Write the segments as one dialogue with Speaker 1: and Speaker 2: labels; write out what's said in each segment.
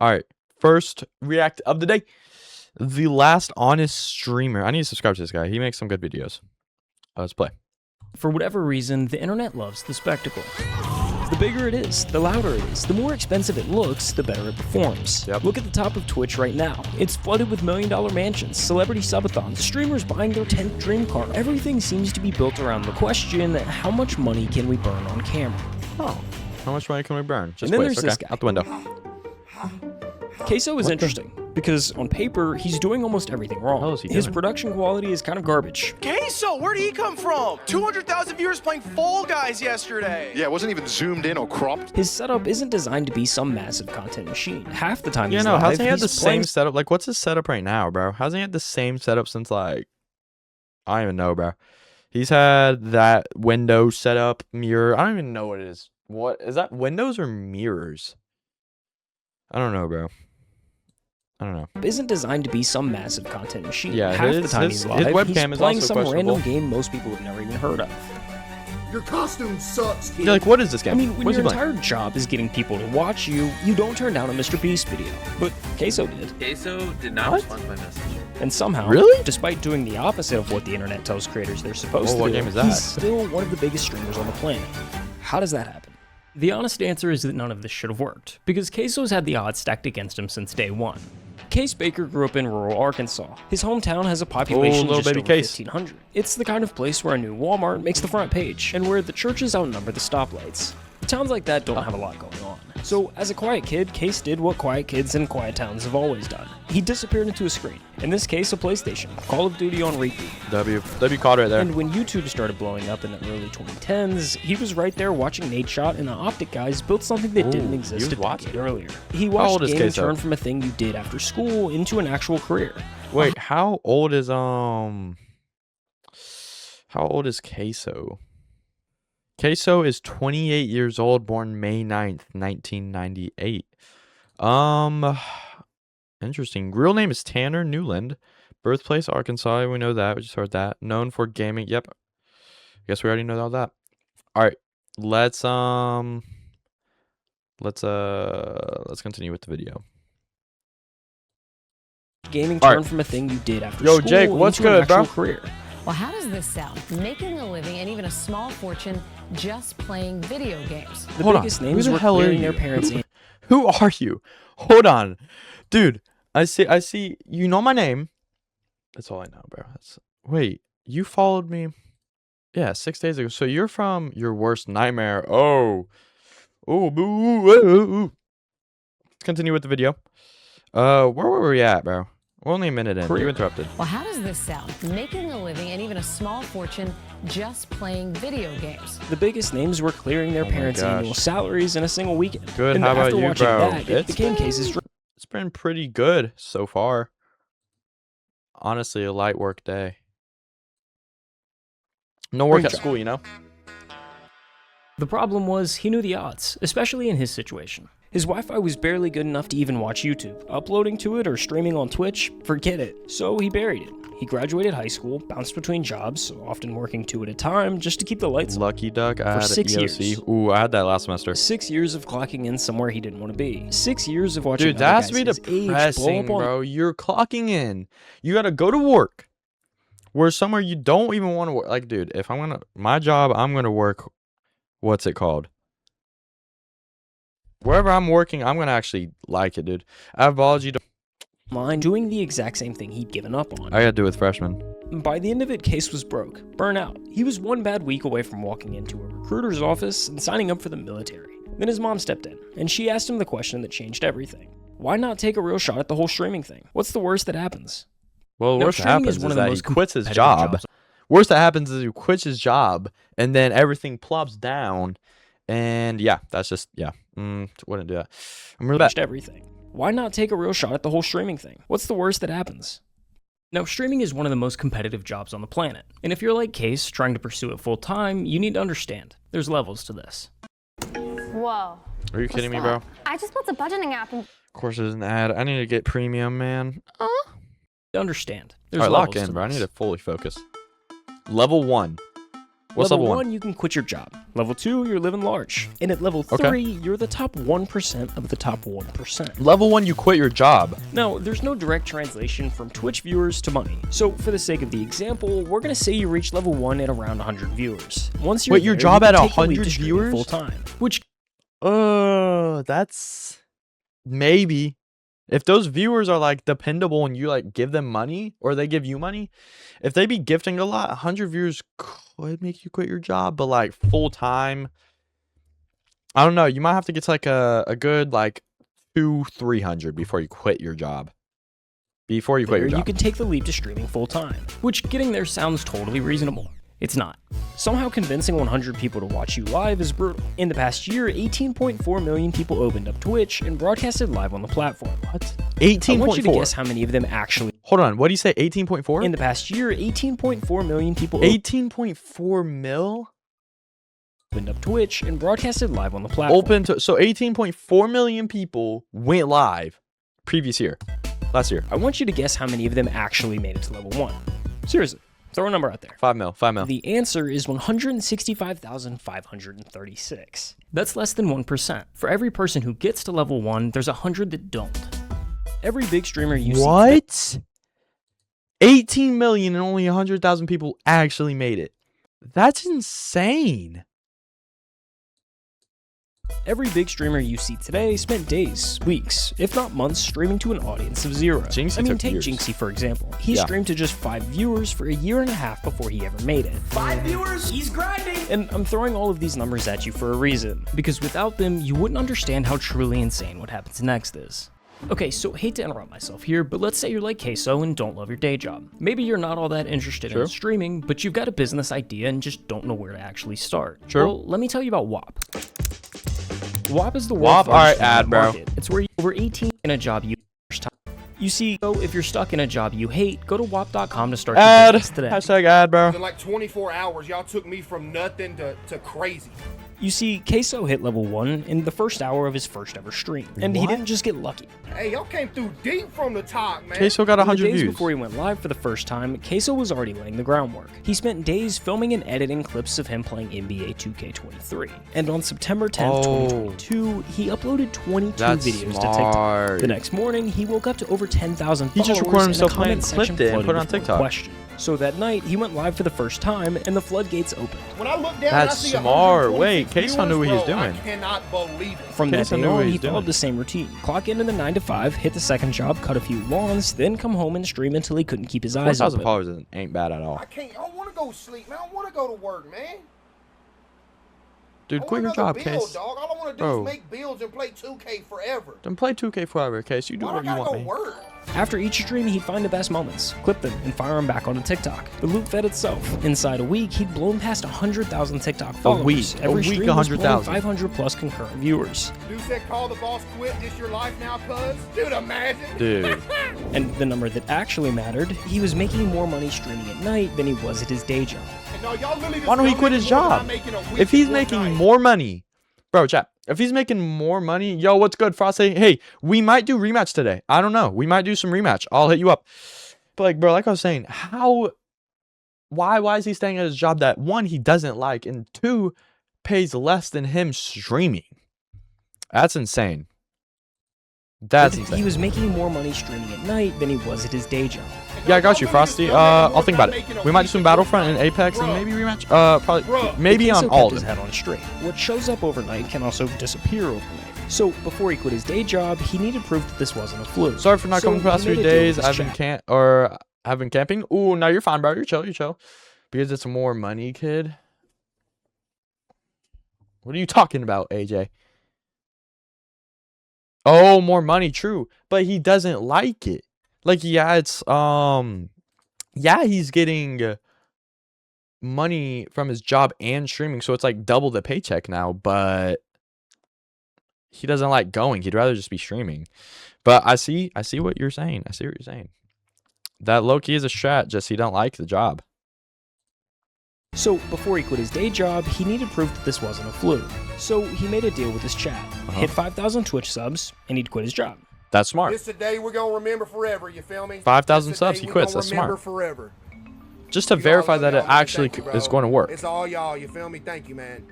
Speaker 1: All right, first react of the day. The Last Honest Streamer. I need to subscribe to this guy. He makes some good videos. Let's play.
Speaker 2: For whatever reason, the internet loves the spectacle. The bigger it is, the louder it is, the more expensive it looks, the better it performs.
Speaker 1: Yep.
Speaker 2: Look at the top of Twitch right now. It's flooded with million-dollar mansions, celebrity subathons, streamers buying their 10th dream car. Everything seems to be built around the question, how much money can we burn on camera?
Speaker 1: Oh, how much money can we burn? Just
Speaker 2: and then
Speaker 1: wait.
Speaker 2: there's
Speaker 1: Okay,
Speaker 2: this guy.
Speaker 1: out the window.
Speaker 2: Caseoh is interesting, because on paper, he's doing almost everything wrong.
Speaker 1: What is he
Speaker 2: His
Speaker 1: doing?
Speaker 2: production quality is kind of garbage.
Speaker 3: Caseoh, where'd he come from? 200,000 viewers playing Fall Guys yesterday.
Speaker 4: Yeah, it wasn't even zoomed in or cropped.
Speaker 2: His setup isn't designed to be some massive content machine. Half the time
Speaker 1: Yeah,
Speaker 2: he's
Speaker 1: no,
Speaker 2: live,
Speaker 1: hasn't he had the
Speaker 2: he's playing
Speaker 1: same setup? Like, what's his setup right now, bro? Hasn't he had the same setup since, like, I don't even know, bro. He's had that window setup, mirror. I don't even know what it is. What is that? Windows or mirrors? I don't know, bro. I don't know.
Speaker 2: isn't designed to be some massive content machine.
Speaker 1: Yeah,
Speaker 2: half the
Speaker 1: his-
Speaker 2: time
Speaker 1: his
Speaker 2: he's live,
Speaker 1: webcam
Speaker 2: he's
Speaker 1: is
Speaker 2: playing
Speaker 1: also
Speaker 2: some
Speaker 1: questionable.
Speaker 2: random game most people have never even heard of.
Speaker 5: Your costume sucks.
Speaker 1: You're like, what is this game?
Speaker 2: I mean, when
Speaker 1: What's
Speaker 2: your
Speaker 1: he playing?
Speaker 2: entire job is getting people to watch you, you don't turn down a Mr. Beast video. But Caseoh did.
Speaker 6: Caseoh did not
Speaker 1: What?
Speaker 6: respond to my message.
Speaker 2: And somehow,
Speaker 1: Really?
Speaker 2: despite doing the opposite of what the internet tells creators they're supposed
Speaker 1: Whoa,
Speaker 2: to
Speaker 1: what
Speaker 2: do,
Speaker 1: game is that?
Speaker 2: he's still one of the biggest streamers on the planet. How does that happen? The honest answer is that none of this should have worked, because Caseoh's had the odds stacked against him since day one. Case Baker grew up in rural Arkansas. His hometown has a population
Speaker 1: little
Speaker 2: just
Speaker 1: baby
Speaker 2: over
Speaker 1: Case.
Speaker 2: 1,500. It's the kind of place where a new Walmart makes the front page, and where the churches outnumber the stoplights. Towns like that don't have a lot going on. So, as a quiet kid, Case did what quiet kids in quiet towns have always done. He disappeared into a screen. In this case, a PlayStation. Call of Duty on repeat.
Speaker 1: W caught right there.
Speaker 2: And when YouTube started blowing up in the early 2010s, he was right there watching Nate Shot and the Optic guys build something that didn't
Speaker 1: Ooh,
Speaker 2: exist
Speaker 1: he
Speaker 2: a
Speaker 1: was
Speaker 2: decade
Speaker 1: watching.
Speaker 2: earlier. He
Speaker 1: How
Speaker 2: watched
Speaker 1: old is
Speaker 2: gaming
Speaker 1: Caseoh?
Speaker 2: turn from a thing you did after school into an actual career.
Speaker 1: Wait, how old is Caseoh? Caseoh is 28 years old, born May 9th, 1998. Interesting. Real name is Tanner Newland. Birthplace Arkansas. We know that. We just heard that. Known for gaming. Yep. Guess we already know all that. All right. Let's continue with the video.
Speaker 2: Gaming
Speaker 1: All right.
Speaker 2: turned from a thing you did after
Speaker 1: Yo,
Speaker 2: school
Speaker 1: Jake, what's
Speaker 2: into an
Speaker 1: good, bro?
Speaker 2: actual career.
Speaker 7: Well, how does this sound? Making a living and even a small fortune just playing video games.
Speaker 2: The
Speaker 1: Hold on.
Speaker 2: biggest
Speaker 1: Who
Speaker 2: names
Speaker 1: the
Speaker 2: were
Speaker 1: hell are
Speaker 2: clearing their
Speaker 1: you?
Speaker 2: parents' in.
Speaker 1: Who are you? Hold on. Dude, I see you know my name. That's all I know, bro. Wait, you followed me? Yeah, 6 days ago. So you're from your worst nightmare. Oh, boo. Let's continue with the video. Where were we at, bro? We're only a minute in.
Speaker 2: Career.
Speaker 1: You interrupted.
Speaker 7: Well, how does this sound? Making a living and even a small fortune just playing video games.
Speaker 2: The biggest names were clearing their
Speaker 1: Oh my
Speaker 2: parents'
Speaker 1: gosh.
Speaker 2: annual salaries in a single weekend.
Speaker 1: Good.
Speaker 2: And
Speaker 1: How about
Speaker 2: after
Speaker 1: you,
Speaker 2: watching
Speaker 1: bro?
Speaker 2: that, it became Case's dream.
Speaker 1: It's been pretty good so far. Honestly, a light work day. No work at
Speaker 2: job.
Speaker 1: school, you know?
Speaker 2: The problem was, he knew the odds, especially in his situation. His Wi-Fi was barely good enough to even watch YouTube. Uploading to it or streaming on Twitch, forget it. So he buried it. He graduated high school, bounced between jobs, often working 2 at a time, just to keep the lights on.
Speaker 1: Lucky duck. I had an
Speaker 2: 6
Speaker 1: EOC.
Speaker 2: years.
Speaker 1: Ooh, I had that last semester.
Speaker 2: 6 years of clocking in somewhere he didn't want to be. 6 years of watching
Speaker 1: Dude, that has to
Speaker 2: other
Speaker 1: be
Speaker 2: guys his age blow
Speaker 1: depressing,
Speaker 2: up on
Speaker 1: bro. You're clocking in. You gotta go to work. Where somewhere you don't even want to work. Like, dude, if I'm gonna my job, I'm gonna work. What's it called? Wherever I'm working, I'm gonna actually like it, dude. I have biology.
Speaker 2: line, doing the exact same thing he'd given up on.
Speaker 1: I gotta do with freshmen.
Speaker 2: By the end of it, Case was broke, burnout. He was one bad week away from walking into a recruiter's office and signing up for the military. Then his mom stepped in, and she asked him the question that changed everything. Why not take a real shot at the whole streaming thing? What's the worst that happens?
Speaker 1: Well, the
Speaker 2: Now,
Speaker 1: worst that
Speaker 2: streaming
Speaker 1: happens
Speaker 2: is
Speaker 1: is
Speaker 2: one of the
Speaker 1: that he
Speaker 2: most
Speaker 1: quits his
Speaker 2: competitive
Speaker 1: job.
Speaker 2: jobs.
Speaker 1: Worst that happens is he quits his job, and then everything plops down. And yeah, that's just, yeah. Wouldn't do that. I'm really bad.
Speaker 2: Changed everything. Why not take a real shot at the whole streaming thing? What's the worst that happens? Now, streaming is one of the most competitive jobs on the planet. And if you're like Case, trying to pursue it full time, you need to understand. There's levels to this.
Speaker 8: Whoa.
Speaker 1: Are you kidding me, bro?
Speaker 8: I just built a budgeting app and
Speaker 1: Of course, there's an ad. I need to get premium, man.
Speaker 2: To understand. There's
Speaker 1: All right,
Speaker 2: levels
Speaker 1: lock in,
Speaker 2: to
Speaker 1: bro. I
Speaker 2: this.
Speaker 1: need to fully focus. Level 1. What's
Speaker 2: level
Speaker 1: level
Speaker 2: 1, you can quit your job. Level 2, you're living large. And at level 3, you're the top 1% of the top 1%.
Speaker 1: Level 1, you quit your job.
Speaker 2: Now, there's no direct translation from Twitch viewers to money. So for the sake of the example, we're going to say you reach level 1 at around 100 viewers. Once you're
Speaker 1: Wait, your
Speaker 2: there,
Speaker 1: job
Speaker 2: you
Speaker 1: at
Speaker 2: can take the leap
Speaker 1: 100
Speaker 2: to streaming
Speaker 1: viewers?
Speaker 2: full time, which
Speaker 1: That's maybe. If those viewers are like dependable and you like give them money or they give you money, if they be gifting a lot, 100 viewers could make you quit your job, but like full time, I don't know. You might have to get to like a good like 200-300 before you quit your job. Before you quit your
Speaker 2: you
Speaker 1: job.
Speaker 2: can take the leap to streaming full time, which getting there sounds totally reasonable. It's not. Somehow convincing 100 people to watch you live is brutal. In the past year, 18.4 million people opened up Twitch and broadcasted live on the platform.
Speaker 1: What?
Speaker 2: I want you to
Speaker 1: 18.4.
Speaker 2: guess how many of them actually.
Speaker 1: Hold on. What do you say? 18.4?
Speaker 2: In the past year, 18.4 million people
Speaker 1: 18.4 mil?
Speaker 2: opened up Twitch and broadcasted live on the platform.
Speaker 1: So 18.4 million people went live last year.
Speaker 2: I want you to guess how many of them actually made it to level 1. Seriously, throw a number out there.
Speaker 1: 5 mil.
Speaker 2: The answer is 165,536. That's less than 1%. For every person who gets to level 1, there's 100 that don't. Every big streamer you see.
Speaker 1: What? 18 million and only 100,000 people actually made it. That's insane.
Speaker 2: Every big streamer you see today spent days, weeks, if not months streaming to an audience of 0.
Speaker 1: Jinxie
Speaker 2: I mean,
Speaker 1: took
Speaker 2: take
Speaker 1: years.
Speaker 2: Jinxie for example. He
Speaker 1: Yeah.
Speaker 2: streamed to just 5 viewers for a year and a half before he ever made it.
Speaker 3: 5 viewers? He's grinding.
Speaker 2: And I'm throwing all of these numbers at you for a reason, because without them, you wouldn't understand how truly insane what happens next is. Okay, so hate to interrupt myself here, but let's say you're like Caseoh and don't love your day job. Maybe you're not all that interested in streaming, but you've got a business idea and just don't know where to actually start.
Speaker 1: True.
Speaker 2: Well, let me tell you about WAP. WAP is the
Speaker 1: WAP,
Speaker 2: world's largest
Speaker 1: alright, ad, bro.
Speaker 2: market. It's where you're over 18 in a job you first time. You see, so if you're stuck in a job you hate, go to WAP.com to start your
Speaker 1: Ad.
Speaker 2: business today.
Speaker 1: Hashtag ad, bro.
Speaker 5: In like 24 hours, y'all took me from nothing to crazy.
Speaker 2: You see, Caseoh hit level 1 in the first hour of his first ever stream, and he didn't just get lucky.
Speaker 5: Hey, y'all came through deep from the top, man.
Speaker 1: Caseoh got
Speaker 2: In the
Speaker 1: 100
Speaker 2: days
Speaker 1: views.
Speaker 2: before he went live for the first time, Caseoh was already laying the groundwork. He spent days filming and editing clips of him playing NBA 2K23. And on September 10th, 2022, he uploaded 22
Speaker 1: That's
Speaker 2: videos to
Speaker 1: smart.
Speaker 2: TikTok. The next morning, he woke up to over 10,000
Speaker 1: He
Speaker 2: followers
Speaker 1: just recorded
Speaker 2: and
Speaker 1: himself
Speaker 2: the
Speaker 1: playing,
Speaker 2: comment section
Speaker 1: clipped it, and
Speaker 2: flooded
Speaker 1: put it on
Speaker 2: with one
Speaker 1: TikTok.
Speaker 2: question. So that night, he went live for the first time, and the floodgates opened.
Speaker 5: When I look down,
Speaker 1: That's
Speaker 5: I see
Speaker 1: smart.
Speaker 5: 126
Speaker 1: Wait, Caseoh knew what he was
Speaker 5: viewers, bro,
Speaker 1: doing.
Speaker 5: I cannot believe it.
Speaker 2: From that
Speaker 1: Caseoh
Speaker 2: day
Speaker 1: knew what
Speaker 2: on,
Speaker 1: he
Speaker 2: he
Speaker 1: was doing.
Speaker 2: followed the same routine. Clock into the 9 to 5, hit the second job, cut a few lawns, then come home and stream until he couldn't keep his eyes
Speaker 1: 4,000
Speaker 2: open.
Speaker 1: followers ain't bad at all.
Speaker 5: I don't want to go sleep, man. I want to go to work, man.
Speaker 1: Dude,
Speaker 5: I
Speaker 1: quit your
Speaker 5: want
Speaker 1: job,
Speaker 5: another build,
Speaker 1: Case.
Speaker 5: dog. All I want to do
Speaker 1: Bro.
Speaker 5: is make builds and play 2K forever.
Speaker 1: Then play 2K forever, Case. You do
Speaker 5: Why do I
Speaker 1: whatever you
Speaker 5: gotta
Speaker 1: want,
Speaker 5: go
Speaker 1: man.
Speaker 5: work?
Speaker 2: After each stream, he'd find the best moments, clip them, and fire them back onto TikTok. The loop fed itself. Inside a week, he'd blown past 100,000 TikTok followers.
Speaker 1: week.
Speaker 2: Every
Speaker 1: A week,
Speaker 2: stream was
Speaker 1: 100,000.
Speaker 2: 500 plus concurrent viewers.
Speaker 5: Dude said, call the boss, quit. This your life now, cuz. Dude, imagine.
Speaker 1: Dude.
Speaker 2: And the number that actually mattered, he was making more money streaming at night than he was at his day job.
Speaker 5: And no, y'all literally just
Speaker 1: Why don't he
Speaker 5: told
Speaker 1: quit
Speaker 5: me
Speaker 1: his
Speaker 5: what am I
Speaker 1: job?
Speaker 5: making a week
Speaker 1: If he's
Speaker 5: one
Speaker 1: making
Speaker 5: night.
Speaker 1: more money, bro, chat. If he's making more money, yo, what's good, Frosty? Hey, we might do rematch today. I don't know. We might do some rematch. I'll hit you up. But like, bro, like I was saying, why is he staying at his job that one, he doesn't like, and two, pays less than him streaming? That's insane. That's
Speaker 2: He
Speaker 1: insane.
Speaker 2: was making more money streaming at night than he was at his day job.
Speaker 1: Yeah, I got you, Frosty. I'll think about it. We might do some Battlefront and Apex and maybe rematch. Probably, maybe on
Speaker 2: Caseoh
Speaker 1: all
Speaker 2: kept
Speaker 1: of
Speaker 2: his
Speaker 1: them.
Speaker 2: head on straight. What shows up overnight can also disappear overnight. So before he quit his day job, he needed proof that this wasn't a fluke.
Speaker 1: Sorry for not
Speaker 2: So
Speaker 1: coming the past
Speaker 2: he
Speaker 1: few
Speaker 2: made a deal
Speaker 1: days.
Speaker 2: with
Speaker 1: I've
Speaker 2: his
Speaker 1: been
Speaker 2: chat.
Speaker 1: I've been camping. Ooh, no, you're fine, bro. You're chill. You're chill. Because it's more money, kid. What are you talking about, AJ? Oh, more money, true. But he doesn't like it. Like, yeah, it's yeah, he's getting money from his job and streaming, so it's like double the paycheck now, but he doesn't like going. He'd rather just be streaming. But I see what you're saying. I see what you're saying. That low-key is a strat, just he don't like the job.
Speaker 2: So before he quit his day job, he needed proof that this wasn't a fluke. So he made a deal with his chat, hit 5,000 Twitch subs, and he'd quit his job.
Speaker 1: That's smart.
Speaker 5: This the day we're gonna remember forever. You feel me?
Speaker 1: 5,000
Speaker 5: This the
Speaker 1: subs,
Speaker 5: day
Speaker 1: he
Speaker 5: we
Speaker 1: quits,
Speaker 5: gonna
Speaker 1: that's
Speaker 5: remember
Speaker 1: smart.
Speaker 5: Forever.
Speaker 1: just to
Speaker 5: You know I
Speaker 1: verify
Speaker 5: love
Speaker 1: that
Speaker 5: y'all,
Speaker 1: it
Speaker 5: man.
Speaker 1: actually
Speaker 5: Thank you,
Speaker 1: is
Speaker 5: bro.
Speaker 1: going to work.
Speaker 5: It's all y'all, you feel me? Thank you, man.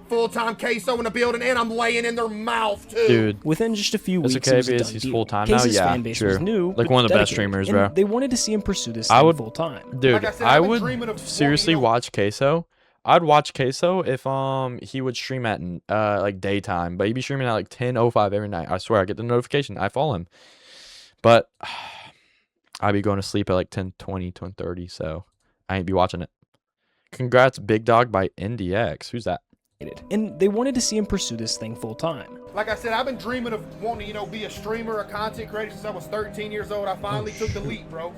Speaker 5: Full-time Caseoh in the building, and I'm laying in their mouth, too.
Speaker 1: Dude,
Speaker 2: Within just a few
Speaker 1: it's
Speaker 2: weeks,
Speaker 1: okay
Speaker 2: it was a
Speaker 1: because
Speaker 2: done
Speaker 1: he's
Speaker 2: deal.
Speaker 1: full-time now.
Speaker 2: Case's
Speaker 1: Yeah,
Speaker 2: fan base was
Speaker 1: true.
Speaker 2: new,
Speaker 1: Like
Speaker 2: but
Speaker 1: one of the best
Speaker 2: dedicated,
Speaker 1: streamers,
Speaker 2: and
Speaker 1: bro.
Speaker 2: They wanted to see him pursue this
Speaker 1: I
Speaker 2: thing
Speaker 1: would-
Speaker 2: full time.
Speaker 1: Dude,
Speaker 5: Like I said,
Speaker 1: I
Speaker 5: I've been
Speaker 1: would
Speaker 5: dreaming of
Speaker 1: seriously
Speaker 5: wanting, you know-
Speaker 1: watch Caseoh. I'd watch Caseoh if he would stream at like daytime, but he'd be streaming at like 10:05 every night. I swear, I get the notification. I follow him, but I'd be going to sleep at like 10:20, 10:30, so I ain't be watching it. Congrats, Big Dog by NDX. Who's that?
Speaker 2: And they wanted to see him pursue this thing full time.
Speaker 5: Like I said, I've been dreaming of wanting to, you know, be a streamer, a content creator since I was 13 years old. I finally took the leap, bro.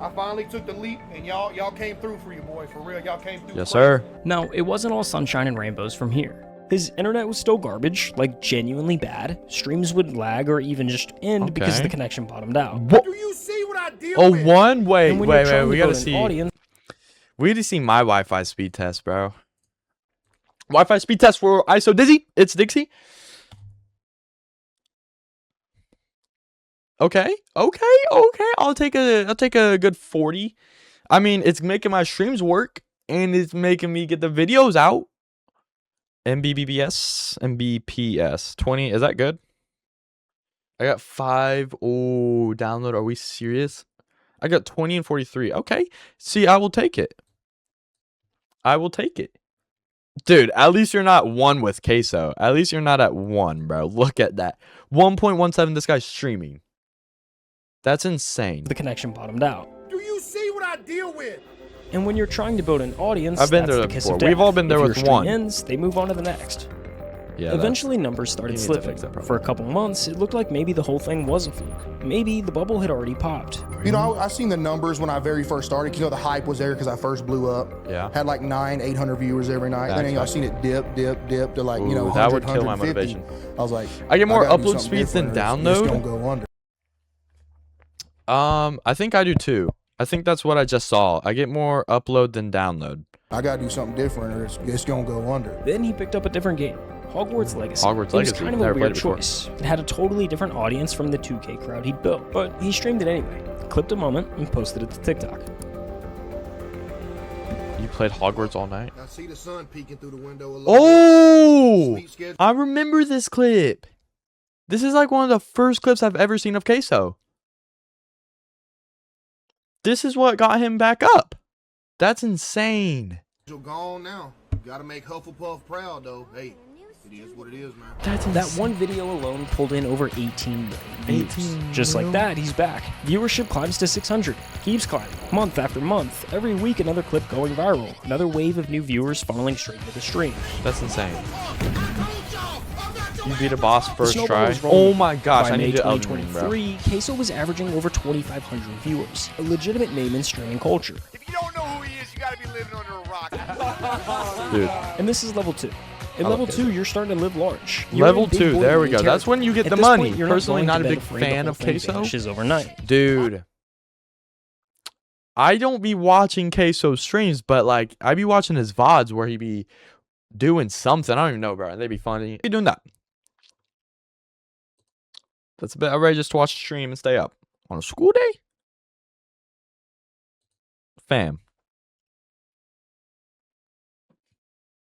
Speaker 5: I finally took the leap, and y'all came through for you, boy. For real, y'all came through.
Speaker 1: Yes, sir.
Speaker 2: Now, it wasn't all sunshine and rainbows from here. His internet was still garbage, like genuinely bad. Streams would lag or even just end because
Speaker 1: Okay.
Speaker 2: the connection bottomed out.
Speaker 1: What?
Speaker 5: Do you see what I deal
Speaker 1: Oh,
Speaker 5: with?
Speaker 1: one. Wait,
Speaker 2: And when you're
Speaker 1: wait.
Speaker 2: trying
Speaker 1: We
Speaker 2: to build
Speaker 1: gotta
Speaker 2: an
Speaker 1: see.
Speaker 2: audience,
Speaker 1: We need to see my Wi-Fi speed test, bro. Wi-Fi speed test for ISO Dizzy. It's Dixie. Okay. I'll take a good 40. I mean, it's making my streams work and it's making me get the videos out. Mbps 20. Is that good? I got 5. Oh, download. Are we serious? I got 20 and 43. Okay. See, I will take it. Dude, at least you're not 1 with Caseoh. At least you're not at 1, bro. Look at that. 1.17, this guy's streaming. That's insane.
Speaker 2: the connection bottomed out.
Speaker 5: Do you see what I deal with?
Speaker 2: And when you're trying to build an audience,
Speaker 1: I've been
Speaker 2: that's
Speaker 1: there
Speaker 2: the kiss
Speaker 1: before.
Speaker 2: of death.
Speaker 1: We've all been there
Speaker 2: If
Speaker 1: with
Speaker 2: your stream
Speaker 1: one.
Speaker 2: ends, they move on to the next.
Speaker 1: Yeah.
Speaker 2: Eventually, numbers
Speaker 1: you
Speaker 2: started
Speaker 1: need to
Speaker 2: slipping.
Speaker 1: fix that problem.
Speaker 2: For a couple months, it looked like maybe the whole thing was a fluke. Maybe the bubble had already popped.
Speaker 6: You know, I seen the numbers when I very first started. You know, the hype was there because I first blew up.
Speaker 1: Yeah.
Speaker 6: Had like 800 viewers every night. And then I seen it dip to like, you know,
Speaker 1: Ooh, that
Speaker 6: 100,
Speaker 1: would kill my
Speaker 6: 150.
Speaker 1: motivation.
Speaker 6: I was like,
Speaker 1: I get more
Speaker 6: gotta do
Speaker 1: upload
Speaker 6: something
Speaker 1: speeds than
Speaker 6: different or it's
Speaker 1: download.
Speaker 6: gonna go under.
Speaker 1: I think I do too. I think that's what I just saw. I get more upload than download.
Speaker 6: I gotta do something different or it's gonna go under.
Speaker 2: Then he picked up a different game, Hogwarts Legacy.
Speaker 1: Hogwarts
Speaker 2: It was
Speaker 1: Legacy.
Speaker 2: kind of a
Speaker 1: Never played
Speaker 2: weird
Speaker 1: it before.
Speaker 2: choice. It had a totally different audience from the 2K crowd he'd built, but he streamed it anyway, clipped a moment, and posted it to TikTok.
Speaker 1: You played Hogwarts all night?
Speaker 5: I see the sun peeking through the window a little
Speaker 1: Oh!
Speaker 5: bit. Sweet schedule.
Speaker 1: I remember this clip. This is like one of the first clips I've ever seen of Caseoh. This is what got him back up. That's insane.
Speaker 5: You're gone now. Gotta make Hufflepuff proud, though. Hey, it is what it is, man.
Speaker 1: That's
Speaker 2: That one video alone pulled in over 18 million views.
Speaker 1: 18
Speaker 2: Just like
Speaker 1: mil?
Speaker 2: that, he's back. Viewership climbs to 600, keeps climbing, month after month. Every week, another clip going viral. Another wave of new viewers funneling straight to the stream.
Speaker 1: That's insane. You beat a boss
Speaker 2: The
Speaker 1: first
Speaker 2: snowball
Speaker 1: try.
Speaker 2: was rolling.
Speaker 1: Oh my gosh,
Speaker 2: By
Speaker 1: I
Speaker 2: May
Speaker 1: need to upgrade, bro.
Speaker 2: 2023, Caseoh was averaging over 2,500 viewers, a legitimate name in streaming culture.
Speaker 4: If you don't know who he is, you gotta be living under a rock.
Speaker 1: Dude,
Speaker 2: And this is level 2. At
Speaker 1: I
Speaker 2: level
Speaker 1: love
Speaker 2: 2, you're starting to live large. You're
Speaker 1: level
Speaker 2: in big
Speaker 1: 2,
Speaker 2: boy
Speaker 1: there we
Speaker 2: money
Speaker 1: go. That's when you get
Speaker 2: At
Speaker 1: the
Speaker 2: this
Speaker 1: money.
Speaker 2: point, you're
Speaker 1: Personally,
Speaker 2: going
Speaker 1: not
Speaker 2: to
Speaker 1: a
Speaker 2: bed
Speaker 1: big
Speaker 2: afraid the
Speaker 1: fan
Speaker 2: whole
Speaker 1: of
Speaker 2: thing
Speaker 1: Caseoh.
Speaker 2: vanishes overnight.
Speaker 1: Dude, I don't be watching Caseoh streams, but like I be watching his VODs where he be doing something. I don't even know, bro. They be funny. He doing that. That's a bit outrageous to watch a stream and stay up on a school day. Fam,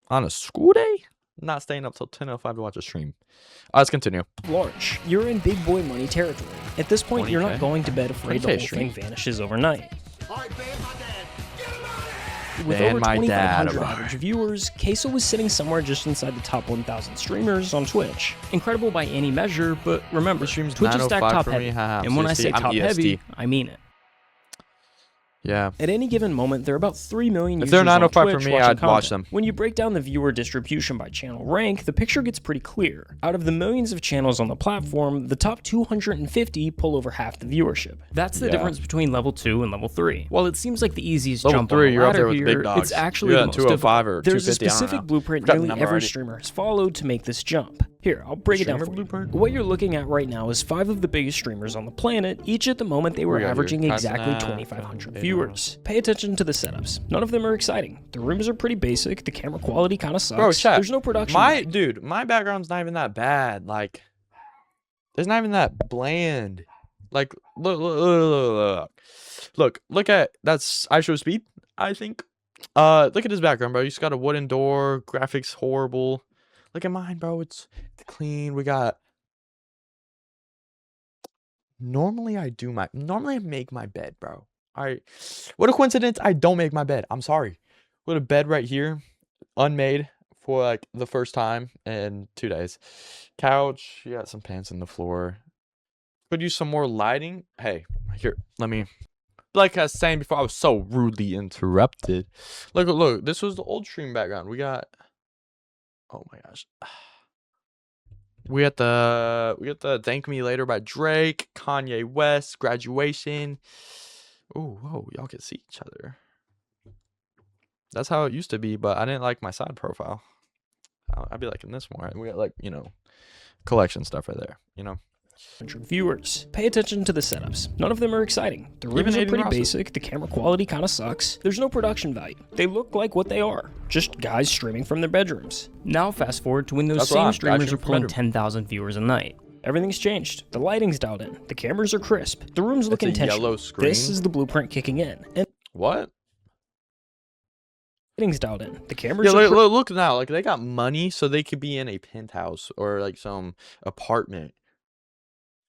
Speaker 1: on a school day, not staying up till 10:05 to watch a stream. Let's continue.
Speaker 2: Large. You're in big boy money territory. At this point, you're
Speaker 1: 20K?
Speaker 2: not going to bed afraid the
Speaker 1: 20K
Speaker 2: whole
Speaker 1: stream.
Speaker 2: thing vanishes overnight.
Speaker 5: All right, ban my dad. Get him out of here!
Speaker 2: With
Speaker 1: Ban
Speaker 2: over
Speaker 1: my dad.
Speaker 2: 2,500 average viewers, Caseoh was sitting somewhere just inside the top 1,000 streamers on Twitch. Incredible by any measure, but remember,
Speaker 1: Stream's
Speaker 2: Twitch is stacked
Speaker 1: 905
Speaker 2: top
Speaker 1: for
Speaker 2: heavy.
Speaker 1: me, haha,
Speaker 2: And when I
Speaker 1: CST,
Speaker 2: say
Speaker 1: I'm
Speaker 2: top
Speaker 1: EST.
Speaker 2: heavy, I mean it.
Speaker 1: Yeah.
Speaker 2: At any given moment, there are about 3 million
Speaker 1: If
Speaker 2: users
Speaker 1: they're
Speaker 2: on
Speaker 1: 905 for
Speaker 2: Twitch
Speaker 1: me,
Speaker 2: watching
Speaker 1: I'd watch
Speaker 2: content.
Speaker 1: them.
Speaker 2: When you break down the viewer distribution by channel rank, the picture gets pretty clear. Out of the millions of channels on the platform, the top 250 pull over half the viewership. That's the
Speaker 1: Yeah.
Speaker 2: difference between level 2 and level 3. While it seems like the easiest
Speaker 1: Level
Speaker 2: jump
Speaker 1: 3,
Speaker 2: on the
Speaker 1: you're up
Speaker 2: ladder
Speaker 1: there with the big
Speaker 2: here,
Speaker 1: dogs.
Speaker 2: it's actually
Speaker 1: You're
Speaker 2: the
Speaker 1: at
Speaker 2: most
Speaker 1: 205
Speaker 2: difficult.
Speaker 1: or
Speaker 2: There's a
Speaker 1: 250, I don't
Speaker 2: specific
Speaker 1: know.
Speaker 2: blueprint
Speaker 1: Forgot the
Speaker 2: nearly
Speaker 1: number
Speaker 2: every
Speaker 1: already.
Speaker 2: streamer has followed to make this jump. Here, I'll break it down
Speaker 1: Streamer
Speaker 2: for you.
Speaker 1: blueprint?
Speaker 2: What you're looking at right now is 5 of the biggest streamers on the planet. Each at the moment they were
Speaker 1: We got your
Speaker 2: averaging exactly
Speaker 1: Caseoh,
Speaker 2: 2,500
Speaker 1: Caseoh.
Speaker 2: viewers. Pay attention to the setups. None of them are exciting. The rooms are pretty basic. The camera quality kind of sucks.
Speaker 1: Bro, chat.
Speaker 2: There's no production.
Speaker 1: My
Speaker 2: value.
Speaker 1: dude, my background's not even that bad. Like, it's not even that bland. Like, look at that's I show speed. I think. Look at his background, bro. He's got a wooden door. Graphics horrible. Look at mine, bro. It's clean. We got. Normally I make my bed, bro. Alright. What a coincidence. I don't make my bed. I'm sorry. Put a bed right here. Unmade for like the first time in 2 days. Couch. You got some pants in the floor. Could use some more lighting. Hey, here, let me. Like I was saying before, I was so rudely interrupted. Look. This was the old stream background. We got. Oh my gosh. We got the Thank Me Later by Drake, Kanye West, Graduation. Oh, whoa, y'all can see each other. That's how it used to be, but I didn't like my side profile. I'd be liking this more. We got like, collection stuff right there,
Speaker 2: 100 viewers. Pay attention to the setups. None of them are exciting. The rooms are pretty basic, the camera quality kinda sucks, there's no production value. They look like what they are, just guys streaming from their bedrooms. Now fast forward to when those same streamers are pulling 10,000 viewers a night. Everything's changed. The lighting's dialed in, the cameras are crisp, the rooms look intentional. This is the blueprint kicking in. And
Speaker 1: what?
Speaker 2: Lighting's dialed in. The cameras
Speaker 1: are look now, like they got money so they could be in a penthouse or like some apartment.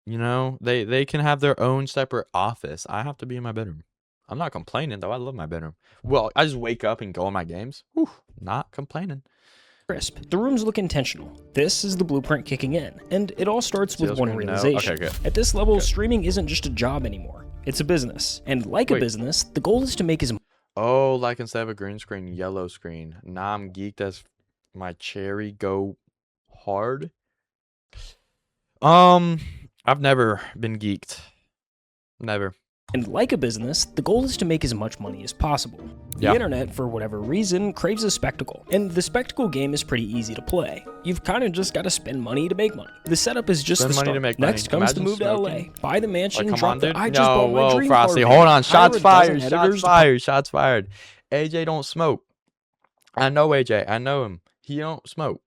Speaker 1: They can have their own separate office. I have to be in my bedroom. I'm not complaining though. I love my bedroom. Well, I just wake up and go on my games. Whew, not complaining.
Speaker 2: Crisp. The rooms look intentional. This is the blueprint kicking in, and it all starts with one realization.
Speaker 1: Okay, good.
Speaker 2: At this level, streaming isn't just a job anymore. It's a business, and like a business, the goal is to make as
Speaker 1: like instead of a green screen, yellow screen. Nah, I'm geeked as my cherry go hard. I've never been geeked. Never.
Speaker 2: And like a business, the goal is to make as much money as possible. The internet, for whatever reason, craves a spectacle. And the spectacle game is pretty easy to play. You've kind of just got to spend money to make money. The setup is just the start. Next comes the move to LA. Buy the mansion, drop the I just bought my dream car.
Speaker 1: Hold on, shots fired, shots fired. AJ don't smoke. I know AJ, I know him. He don't smoke.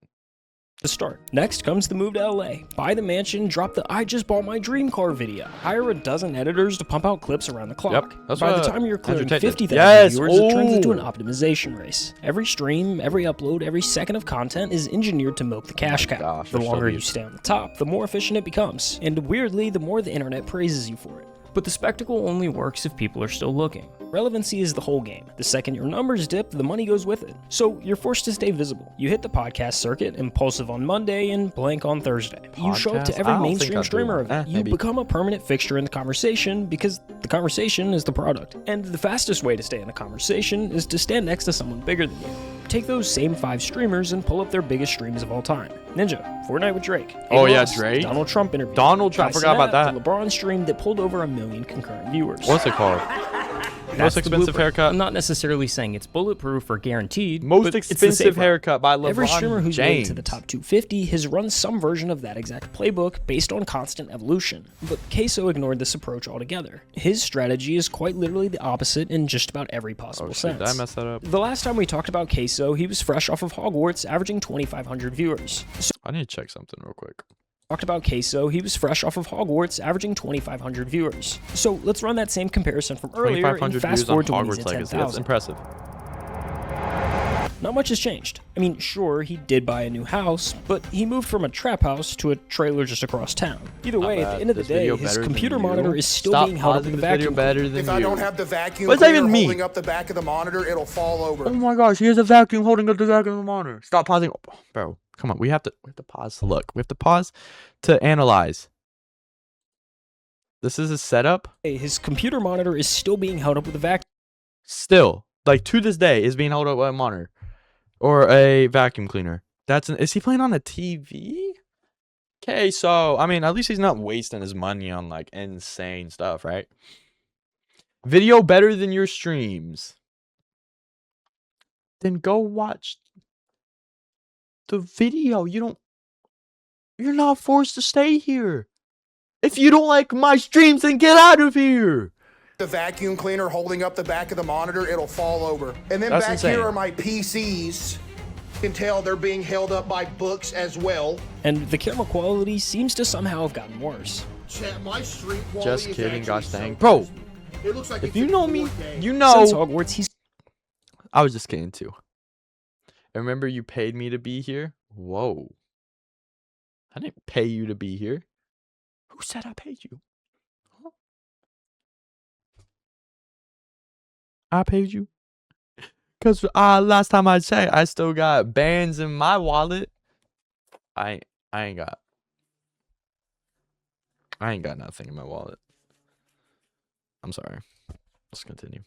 Speaker 2: The start. Next comes the move to LA. Buy the mansion, drop the I just bought my dream car video. Hire a dozen editors to pump out clips around the clock.
Speaker 1: That's
Speaker 2: By the time you're clearing 50,000 viewers, it turns into an optimization race. Every stream, every upload, every second of content is engineered to milk the cash cow. The longer you stay on the top, the more efficient it becomes. And weirdly, the more the internet praises you for it. But the spectacle only works if people are still looking. Relevancy is the whole game. The second your numbers dip, the money goes with it. So you're forced to stay visible. You hit the podcast circuit, impulsive on Monday and blank on Thursday. You show up to every mainstream streamer event. You become a permanent fixture in the conversation because the conversation is the product. And the fastest way to stay in a conversation is to stand next to someone bigger than you. Take those same 5 streamers and pull up their biggest streams of all time. Ninja, Fortnite with Drake.
Speaker 1: Drake.
Speaker 2: Donald Trump interview.
Speaker 1: Donald Trump, forgot about that.
Speaker 2: The LeBron stream that pulled over 1 million concurrent viewers.
Speaker 1: What's it called? Most expensive haircut.
Speaker 2: I'm not necessarily saying it's bulletproof or guaranteed.
Speaker 1: Most expensive haircut by LeBron
Speaker 2: Every streamer who's made it to the
Speaker 1: James.
Speaker 2: top 250 has run some version of that exact playbook based on constant evolution. But Caseoh ignored this approach altogether. His strategy is quite literally the opposite in just about every possible sense.
Speaker 1: Did I mess that up?
Speaker 2: The last time we talked about Caseoh, he was fresh off of Hogwarts, averaging 2,500 viewers.
Speaker 1: I need to check something real quick.
Speaker 2: Talked about Caseoh, he was fresh off of Hogwarts, averaging 2,500 viewers. So let's run that same comparison from earlier and fast forward to when he's at 10,000.
Speaker 1: That's impressive.
Speaker 2: Not much has changed. I mean, sure, he did buy a new house, but he moved from a trap house to a trailer just across town. Either way, at the end of the day, his computer monitor is still being held up with a vacuum.
Speaker 5: If I don't have the vacuum
Speaker 1: What's that
Speaker 5: cleaner
Speaker 1: even mean?
Speaker 5: holding up the back of the monitor, it'll fall over.
Speaker 1: Oh my gosh, here's a vacuum holding up the back of the monitor. Stop pausing. Oh, bro, come on. We have to pause to look. We have to pause to analyze. This is a setup.
Speaker 2: His computer monitor is still being held up with a vacuum.
Speaker 1: Still, like to this day, is being held up with a monitor or a vacuum cleaner. Is he playing on a TV? Okay, so I mean, at least he's not wasting his money on like insane stuff, right? Video better than your streams. Then go watch the video. You're not forced to stay here. If you don't like my streams, then get out of here.
Speaker 5: The vacuum cleaner holding up the back of the monitor, it'll fall over. And then
Speaker 1: That's
Speaker 5: back
Speaker 1: insane.
Speaker 5: here are my PCs. You can tell they're being held up by books as well.
Speaker 2: And the camera quality seems to somehow have gotten worse.
Speaker 5: Chat, my stream quality
Speaker 1: Just
Speaker 5: is
Speaker 1: kidding,
Speaker 5: actually
Speaker 1: gosh
Speaker 5: so
Speaker 1: dang. Bro,
Speaker 5: It looks like
Speaker 1: if
Speaker 5: it's
Speaker 1: you
Speaker 5: in
Speaker 1: know me,
Speaker 5: 4K.
Speaker 1: you know.
Speaker 2: Since Hogwarts, he's
Speaker 1: I was just kidding too. And remember, you paid me to be here? Whoa. I didn't pay you to be here. Who said I paid you? Huh? I paid you? Because last time I checked, I still got bands in my wallet. I ain't got nothing in my wallet. I'm sorry. Let's continue.